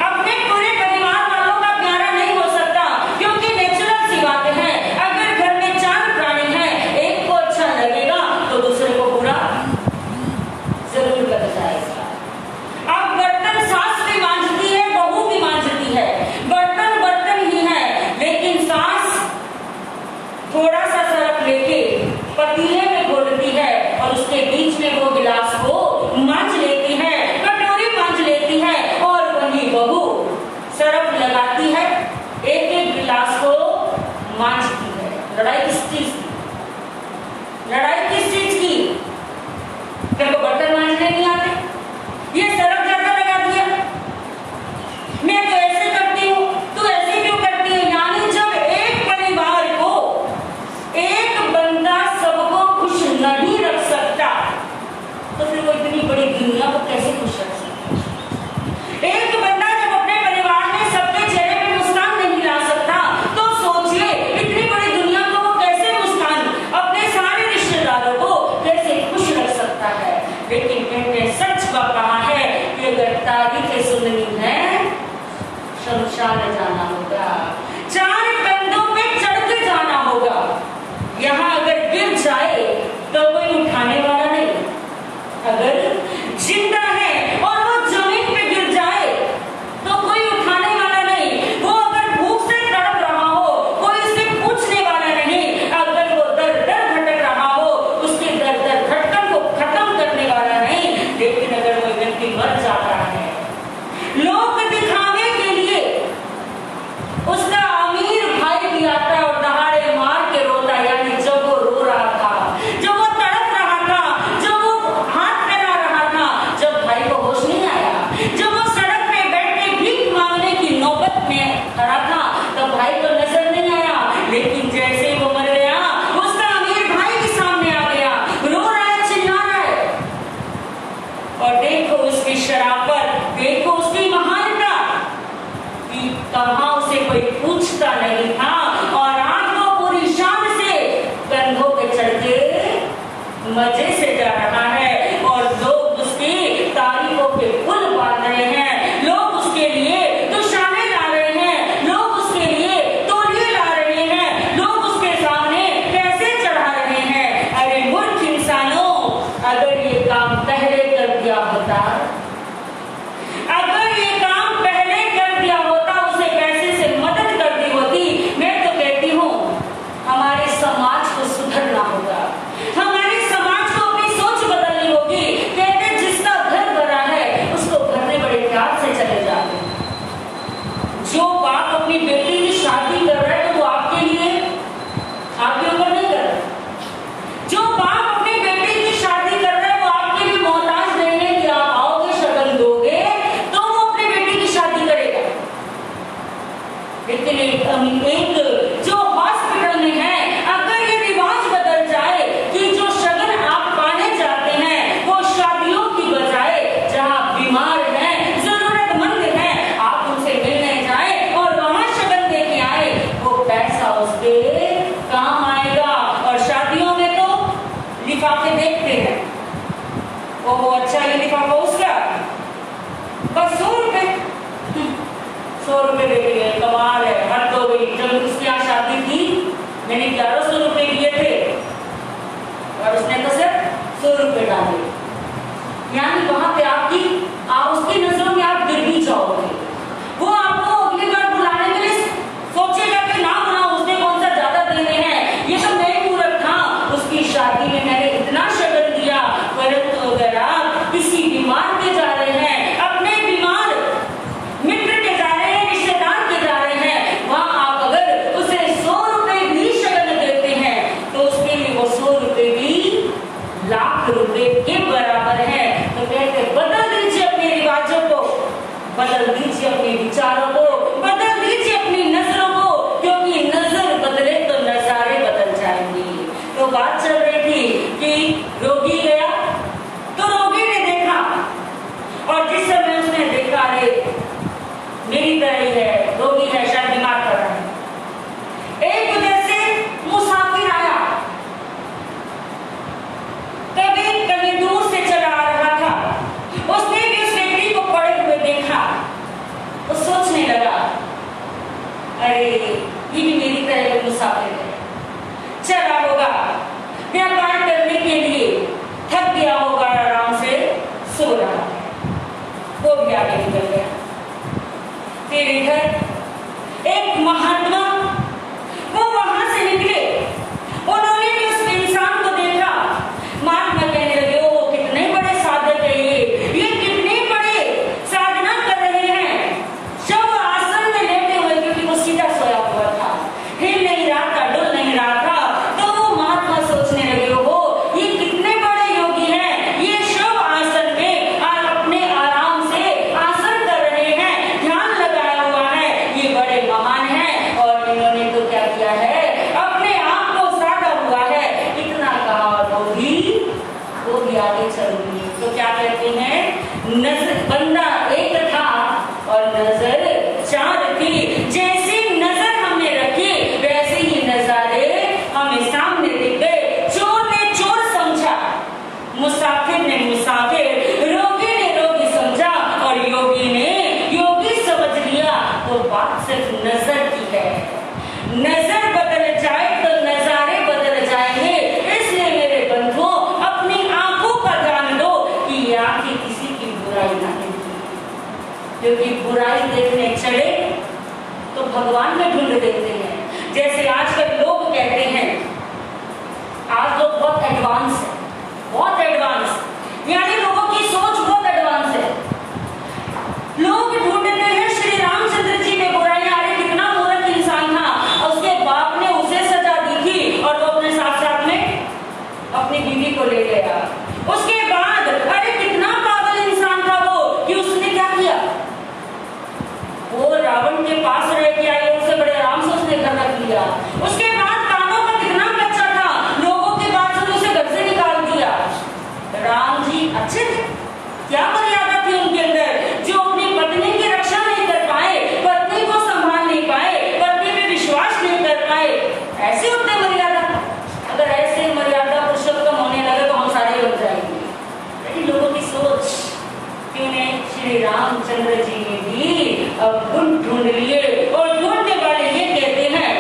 अपने पूरे परिवार वालों का प्यारा नहीं हो सकता, क्योंकि नेचुरल सी बात है, अगर घर में 4 प्राणी हैं, एक को अच्छा लगेगा तो दूसरे को बुरा जरूर लग जाएगा। अब बर्तन सास भी मांजती है, बहू भी मांजती है, बर्तन बर्तन ही है, लेकिन सास थोड़ा सा सरफ लेके पतीले में घोलती है और उसके बीच में वो गिलास को मांज लेती है, कटोरी मांज लेती है, और वही बहू सरफ लगाती है, एक एक गिलास को मांजती है। लड़ाई किस चीज की? लड़ाई किस चीज की? तेरे को बर्तन मांजने नहीं आते? ये सरफ ज्यादा लगा दिया, मैं तो ऐसे करती हूँ, तू ऐसे क्यों करती है? यानी जब एक परिवार को एक बंदा सबको खुश नहीं रख सकता, तो फिर वो इतनी बड़ी दुनिया को कैसे खुश रख सकता? एक बंदा जब अपने परिवार में सबके चेहरे पे मुस्कान नहीं ला सकता, तो सोचिए इतनी बड़ी दुनिया को वो कैसे मुस्कान, अपने सारे रिश्तेदारों को कैसे खुश रख सकता है? लेकिन कहते सच का कहा है कि अगर तारीखें सुननी है, शमशान जाना होगा, चार कंधों पे चढ़ के जाना होगा। यहाँ अगर गिर जाए तो कोई उठाने वाला नहीं, अगर जिंदा है और वो जमीन पे गिर जाए तो कोई उठाने वाला नहीं, वो अगर भूख से तड़प रहा हो कोई उससे पूछने वाला नहीं, अगर वो दर दर भटक रहा हो उसके दर दर भटकन को खत्म करने वाला नहीं। लेकिन अगर वो व्यक्ति मर जाता है, लोग दिखावे के लिए उसका अमीर भाई भी आता है और दहाड़े मार के रोता है। यानी जब वो रो रहा था, जब वो तड़प रहा था, जब वो हाथ फैला रहा था, जब भाई को होश नहीं आया, जब वो सड़क पे बैठ के भीख मांगने की नौबत में खड़ा था, तब भाई को नजर नहीं आया। लेकिन जैसे वो मर गया, उसका अमीर भाई भी सामने आ गया, रो रहा है, चिल्ला रहा है। और देखो उसकी शराफत, देखो उसकी महानता, कि कहाँ उसे कोई पूछता नहीं था और आज वो पूरी शान से कंधों पे चढ़ के मजे से जा रहा है। और लोग उसकी तारीफों के पुल बांध रहे हैं, लोग उसके लिए दुशाने ला रहे हैं, लोग उसके लिए तौलिए ला रहे हैं, लोग उसके सामने पैसे चढ़ा रहे हैं। अरे मूर्ख इंसानों, अगर ये काम पहले कर दिया होता, अगर ये काम पहले कर दिया होता, उसे पैसे से मदद कर दी होती, मैं तो कहती हूँ हमारे समाज को सुधरना होगा, हमारे समाज को अपनी सोच बदलनी होगी। कहते जिसका घर भरा है उसको भरने बड़े प्यार से चले जाते हैं। जो बाप अपनी बेटी की शादी कर रहा है तो वो आपके लिए, आपके ऊपर नहीं कर रहा। जो बाप अपनी बेटी की शादी कर रहा है वो आपके लिए मोहताज नहीं है कि आप आओगे शगन दोगे तो वो अपनी बेटी की शादी करेगा। लेकिन एक जो हॉस्पिटल में है, अगर ये रिवाज बदल जाए कि जो शगन आप पाने जाते हैं वो शादियों की बजाय जहाँ बीमार हैं, जरूरतमंद हैं, आप उनसे मिलने जाए और वहां शगन दे के आए, वो पैसा उसके काम आएगा। और शादियों में तो लिफाफे देखते हैं, वो अच्छा ये लिफाफा उसका बस 100 रुपए, 100 रुपए दे दिए, कमाल है, हद हो गई। जब उसके यहाँ शादी थी मैंने 1100 रुपए दिए थे और उसने तो सिर्फ 100 रुपए डाले। यानी वहां पे आप उसकी नजरों में आप गिर भी जाओगे। वो आपको अगली बार बुलाने के लिए सोचेगा कि ना बुलाओ, उसने कौन सा ज्यादा देने हैं, ये तो मैं पूरक था, उसकी शादी में मैंने इतना शगन दिया। परंतु अगर आप किसी बीमार के जा रहे हैं, अपने बीमार मित्र के जा रहे हैं, रिश्तेदार के जा रहे हैं, वहां आप अगर उसे 100 रुपए भी शगन देते हैं तो उसके लिए वो 100 रुपए भी लाख रुपए के बराबर है। तो कहते बदल दीजिए अपने रिवाजों नजर बंदा एक था और नजर चार थी। जैसी नजर हमने रखी वैसे ही नजारे हमें सामने दिख गए। चोर ने चोर समझा, मुसाफिर ने मुसाफिर, रोगी ने रोगी समझा और योगी ने योगी समझ लिया। तो बात सिर्फ नजर की है। नजर बदल जाए तो नजारे बदल जाएंगे। इसलिए मेरे बंधुओं, अपनी आंखों का ध्यान दो कि ये आंखें किसी की बुराई ना देखें, क्योंकि बुराई देखने चले तो भगवान में ढूंढ देते हैं। जैसे आजकल लोग कहते हैं, आज लोग बहुत एडवांस है, बहुत एडवांस, यानी लोगों की सोच बहुत एडवांस है। लोग ढूंढते हैं श्री रामचंद्र जी में बुराइयां। अरे कितना मूर्ख इंसान था, उसके बाप ने उसे सजा दी थी और वो अपने साथ साथ में अपनी बीवी को ले गया। उसके बाद अरे कितना पागल इंसान था वो कि उसने क्या किया, वो रावण के पास रह के आया, उसे बड़े आराम से उसने घर रख लिया। उसके बाद कानों का कितना बच्चा था, लोगों के बात सुन उसे घर से निकाल दिया। राम जी अच्छे थे, क्या मर्यादा थी उनके अंदर, जो अपनी पत्नी की रक्षा नहीं कर पाए, पत्नी को संभाल नहीं पाए, पत्नी पे विश्वास नहीं कर पाए, ऐसे होते मर्यादा। अगर ऐसे मर्यादा पुरुषोत्तम होने लगे तो हम सारे बन जाएंगे। लेकिन लोगों की सोच क्यों नहीं, श्री रामचंद्र जी ने भी अब गुण ढूंढ लिए और ढूंढने वाले ये कहते हैं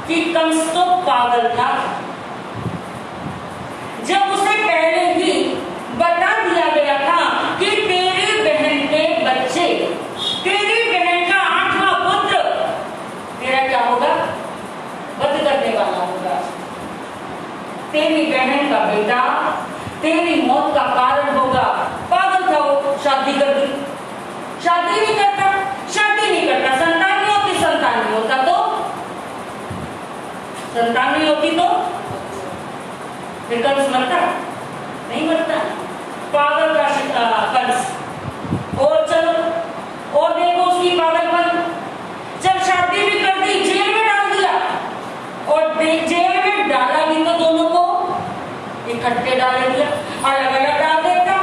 कि कंस तो पागल था, जब उसे पहले ही बता दिया गया था कि तेरी बहन के बच्चे, तेरी बहन का 8वां पुत्र तेरा क्या होगा, वध करने वाला होगा। तेरी बहन का बेटा तेरी मौत का कारण होगा। पागल था वो, शादी कर दी, शादी नहीं करता, शादी नहीं करता, संतान नहीं होती, संतान नहीं होता तो संतान नहीं होती तो फिर कंस मरता नहीं, मरता। पागल का कंस। और चलो और देखो उसकी पागलपन, जब शादी भी कर दी, जेल में डाल दिया, और जेल में डाला भी तो दोनों को इकट्ठे डाल दिया, अलग अलग डाल देता।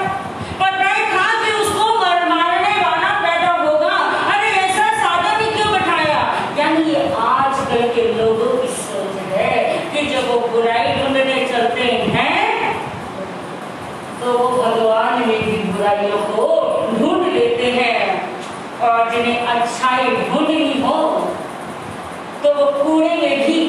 पता ही था कि उसको मारने वाला पैदा होगा, अरे ऐसा साधन ही क्यों बैठाया। यानी ये आजकल के लोगों की सोच है कि जब वो बुराई ढूंढने चलते हैं तो वो भगवान में भी बुराइयों को ढूंढ लेते हैं, और जिन्हें अच्छाई ढूंढनी हो तो वो कूड़े में भी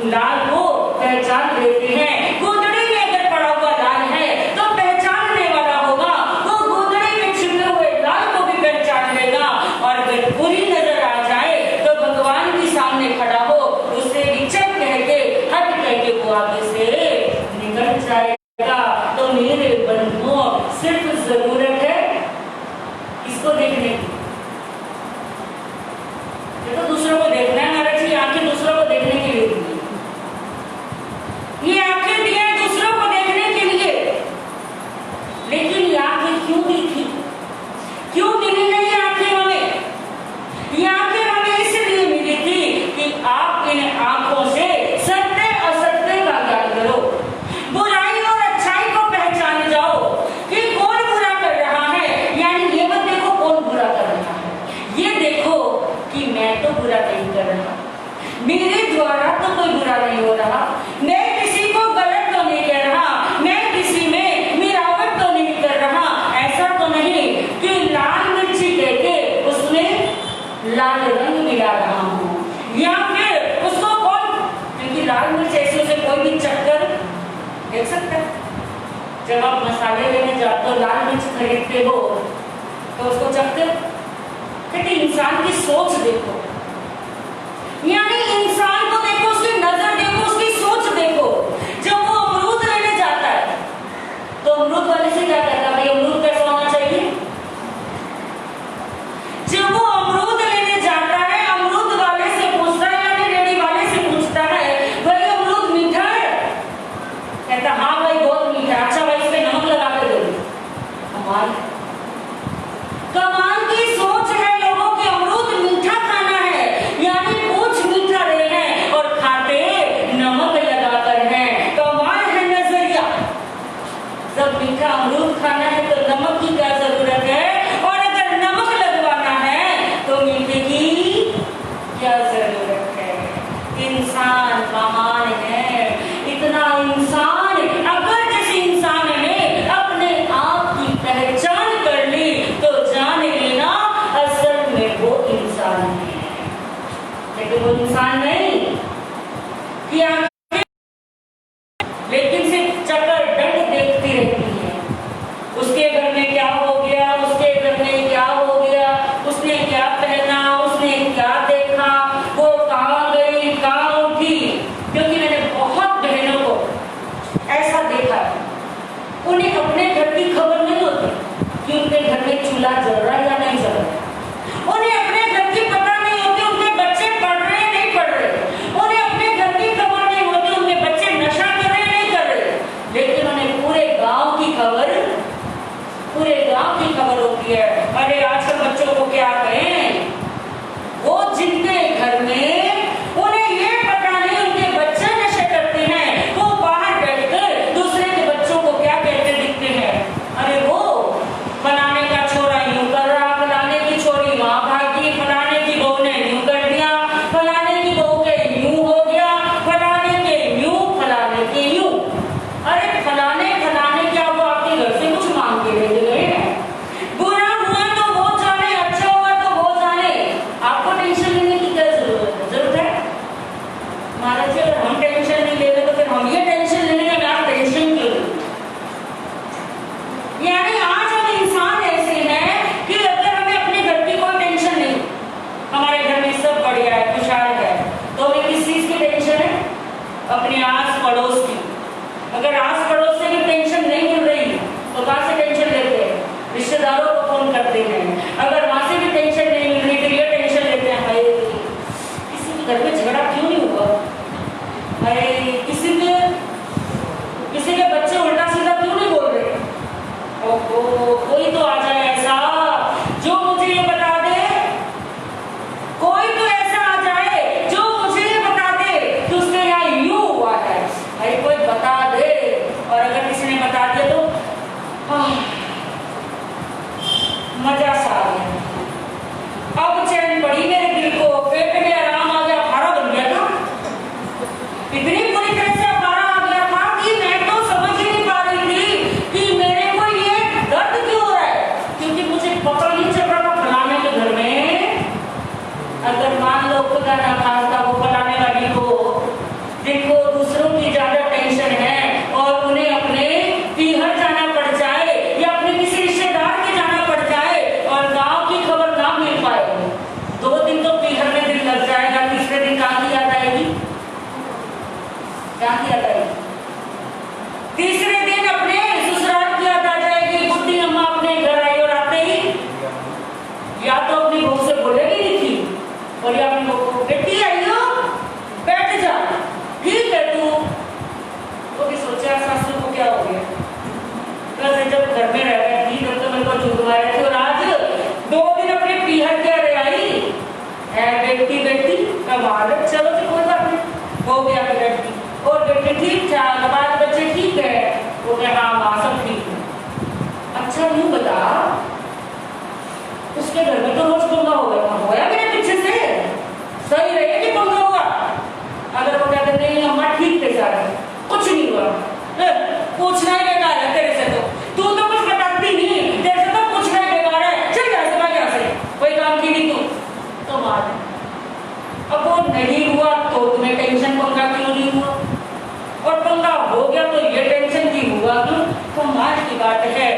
लाल को पहचान लेते हैं। गुदड़ी में अगर पड़ा हुआ लाल है तो पहचानने वाला होगा, वो गुदड़ी में छिपे हुए लाल को भी पहचान लेगा। और अगर बुरी नजर आ जाए तो भगवान के सामने खड़ा हो, उससे भी चल कह के, हट कह के वो आगे से निकल जाएगा। तो मेरे बंधुओं, सिर्फ जरूरत है इसको देखने की। तो दूसरों को देखना है, महाराज जी आंखें दूसरों को देखने के लिए दी, ये आंखें दी हैं दूसरों को देखने के लिए। लेकिन ये आंखें क्यों दी थी, क्यों मिली है ये आंखें हमें? ये आंखें हमें इसलिए मिली थी कि आप इन आंखों से सत्य असत्य का ज्ञान करो, बुराई और अच्छाई को पहचान जाओ कि कौन बुरा कर रहा है। यानी ये मत देखो कौन बुरा कर रहा है, ये देखो कि मैं तो बुरा नहीं कर रहा, मेरे द्वारा तो कोई बुरा नहीं हो रहा, मैं किसी को गलत तो नहीं कह रहा, मैं किसी में मिलावट तो नहीं कर रहा। ऐसा तो नहीं कि लाल मिर्ची कहके उसमें लाल रंग मिला रहा हूँ, या फिर उसको कौन, क्योंकि लाल मिर्च ऐसे उसे कोई भी चक्कर देख सकता है। जब आप मसाले लेने जाते हो, लाल मिर्च खरीदते हो तो उसको चखते हो। लेकिन इंसान की सोच देखो, यानी इंसान को देखो, उसकी नजर देखो, उसकी सोच देखो। जब वो अमरूद लेने जाता है तो अमरूद वाले से क्या कहता है, भाई अमरूद कैसा होना चाहिए। जब वो अमरूद लेने जाता है, अमरूद वाले से पूछता है, यानी रेडी वाले से पूछता है, भाई अमरूद मीठा है? कहता हाँ भाई बहुत मीठा। अच्छा भाई इसमें नमक लगा कर दो। कमाल की सोच है लोगों की, अमरूद मीठा खाना इंसान महान है, इतना इंसान, अगर जिस इंसान ने अपने आप की पहचान कर ली तो जान लेना असल में वो इंसान है। लेकिन वो इंसान नहीं कि लेकिन सिर्फ चक्कर दंड देखती रहती है। उसके घर में क्या हो गया, उसके घर में क्या हो गया, उसने क्या पहना, उसने क्या देखा, वो कहाँ गई, कहाँ उठी। क्योंकि मैंने बहुत बहनों को ऐसा देखा, उन्हें अपने घर की खबर नहीं होती कि उनके घर में चूल्हा जल रहा है या नहीं जल रहा। उन्हें अपने घर की पता नहीं होती उनके बच्चे पढ़ रहे हैं नहीं पढ़ रहे। उन्हें अपने घर की खबर नहीं होती उनके बच्चे नशा कर रहे हैं नहीं कर रहे। लेकिन उन्हें पूरे गांव की खबर होती है। अरे आजकल बच्चों को क्या कहें, वो जिनके घर में उन्हें ये पता नहीं उनके बच्चे नशे करते हैं, वो बाहर बैठकर दूसरे के बच्चों को क्या कहते दिखते हैं। अरे वो फलाने का छोरा यूं कर रहा, फलाने की छोरी वहां भागी, फलाने की बहू ने यूं कर दिया, फलाने की बहू के यूं हो गया, फलाने के यूं, फलाने के यूं। अरे फलाने क्या वो आपके घर से कुछ मांग के ले गए हैं? बुरा हुआ तो वो जाने, अच्छा हुआ तो वो जाने। आपको टेंशन लेने की क्या जरूरत है? महाराज जी, अगर हम टेंशन नहीं ले रहे तो फिर हम ये टेंशन ले लेंगे, आप टेंशन क्यों? यानी आज हम इंसान ऐसे हैं कि अगर हमें अपने घर की कोई टेंशन नहीं, हमारे घर में सब बढ़िया है, खुशहाल है, तो हमें किस चीज की टेंशन है? अपने आस पड़ोस की। अगर आस पड़ोस से भी टेंशन नहीं मिल रही तो कहां से टेंशन लेते हैं? रिश्तेदारों को फोन करते हैं। अगर वहां से भी टेंशन नहीं मिल रही तो ये टेंशन लेते हैं, हाय किसी के घर में झगड़ा क्यों नहीं हुआ, हाय किसी के बच्चे उल्टा सीधा क्यों नहीं बोल रहे। ओहो, कोई तो आ जाए ऐसा जो मुझे ये बता दे, कोई तो ऐसा आ जाए जो मुझे ये बता दे कि उसके यहाँ यूं हुआ है। भाई कोई बता दे। और अगर किसी ने बता दिया तो मजा सा आ गया, अब चैन पड़ी मेरे दिल को, पेट में आराम आ गया, अखाड़ा बन गया था। इतनी बुरी तरह से अखाड़ा आ गया था कि मैं तो समझ ही नहीं पा रही थी कि मेरे को ये दर्द क्यों हो रहा है। क्योंकि मुझे पता नहीं चल रहा था फलाने के घर में, अगर मान लो खुदा ना खास्ता वो फलाने वाली को, जिनको दूसरों की ज्यादा टेंशन है और उन्हें अपने पीहर जाना पड़ जाए या अपने किसी रिश्तेदार के जाना पड़ जाए और गांव की खबर ना मिल पाए, 2 दिन तो पीहर में दिन लग जाएगा, तीसरे दिन कहाँ की याद आएगी? क्या याद आएगी? तीसरे दिन अपने ससुराल की याद आ जाएगी। बुढ़ी अम्मा अपने घर आई और आते ही या तो अपनी बहू से बोलेगी नहीं थी और या अपनी बहू को, बेटी आई हो, बैठ जा, ठीक है तू। तो भी सोचा सासू को क्या हो गया, वैसे जब घर में रह रही थी तब तो मेरे को झूठ मारे थे और आज 2 दिन अपने पीहर के अरे आई है बेटी कमाल। चलो जी कोई बात नहीं, हो गया बेटी और बेटी ठीक ठाक, बाल बच्चे ठीक है, वो क्या हाँ माँ सब ठीक है। अच्छा यूं बता, उसके घर में तो रोज पंगा होया मेरे पीछे से, सही रहे कि पंगा हुआ? अगर वो कहते नहीं अम्मा ठीक थे सारे, कुछ नहीं हुआ, पूछना ही बेकार है तेरे से, तो तू तो कुछ बताती नहीं, तेरे से तो पूछना ही बेकार है, चल यहाँ से भाग यहाँ से, कोई काम की नहीं तू तो मार। अब वो नहीं हुआ तो तुम्हें टेंशन, पंगा क्यों नहीं हुआ, और पंगा हो गया तो ये टेंशन की हुआ क्यों? कमाल की बात है,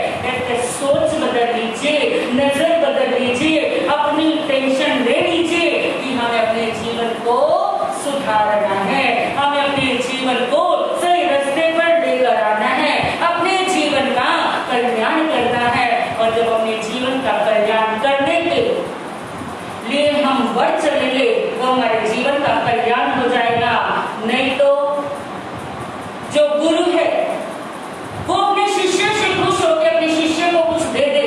सोच बदल लीजिए, नजर बदल लीजिए, अपनी टेंशन ले लीजिए कि हमें अपने जीवन को सुधारना है, हमें अपने जीवन को सही रास्ते पर लेकर आना है, अपने जीवन का कल्याण करना है। और जब अपने जीवन का कल्याण करने के लिए हम बढ़ चलेंगे तो हमारे जीवन का कल्याण हो जाएगा। नहीं तो जो गुरु है वो अपने शिष्य से खुश होकर अपने शिष्य को कुछ दे दे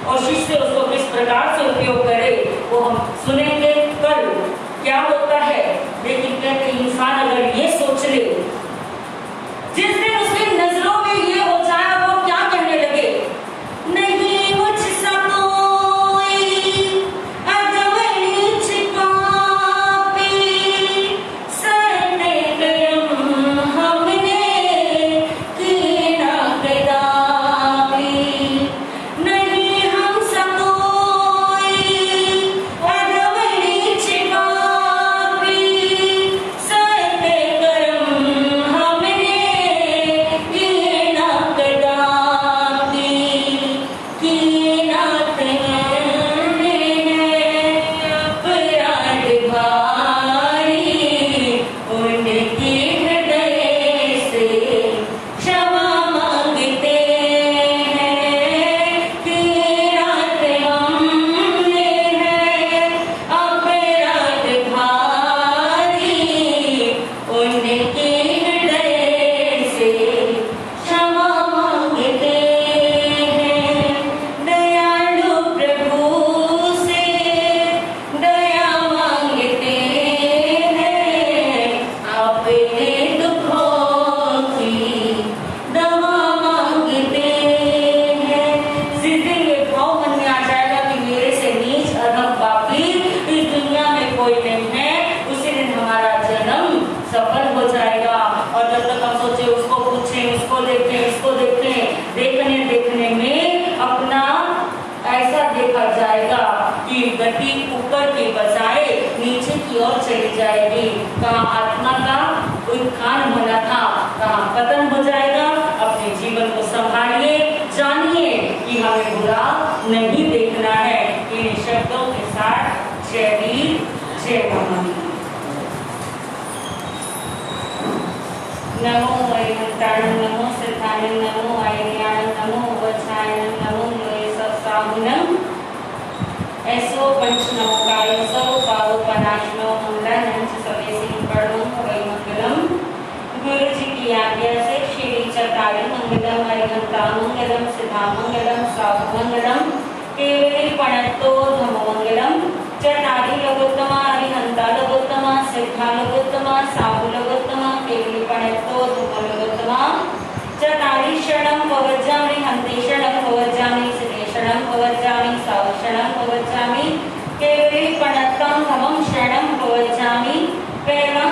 और शिष्य उसको किस प्रकार से उपयोग करे वो हम सुनेंगे कल क्या होता है। लेकिन कहते इंसान अगर ये सोच ले, जिस दिन उसकी नजरों में ये हो जाए वो क्या कहने लगे, नहीं मुझसा कोई अगवनी छिपापी सर जाएगी। कहाँ आत्मा का उत्थान होना था, कहाँ पतन हो जाएगा। अपने जीवन को संभालिए, जानिए कि हमें बुरा नहीं देखना है। इन शब्दों के साथ जय वीर जय महावीर। नमो वैकुंठाय नमो सिद्धाय नमो आयर्याय नमो वज्राय नमो लोयसाहुनम ऐसो पंच नमोकाय सो पावपनाशनो मंगलम सवेसी पढ़ो वै मंगलम। गुरु जी की आज्ञा से श्री चतारी मंगलम हरिहंता मंगलम सिद्धा मंगलम साधु मंगलम केवली पणत्तो धम्म मंगलम। चतारी लघुत्तमा हरिहंता लघुत्तमा सिद्धा लघुत्तमा साधु लघुत्तमा केवली पणत्तो धम्म लघुत्तमा। चतारी शरणं पवज्जामि हन्ते शरणं पवज्जामि सिद्धे शरणं पवज्जामि साधु शरणं पवज्जामि केवली पणत्तं धम्मं शरणं पवज्जामि। पहला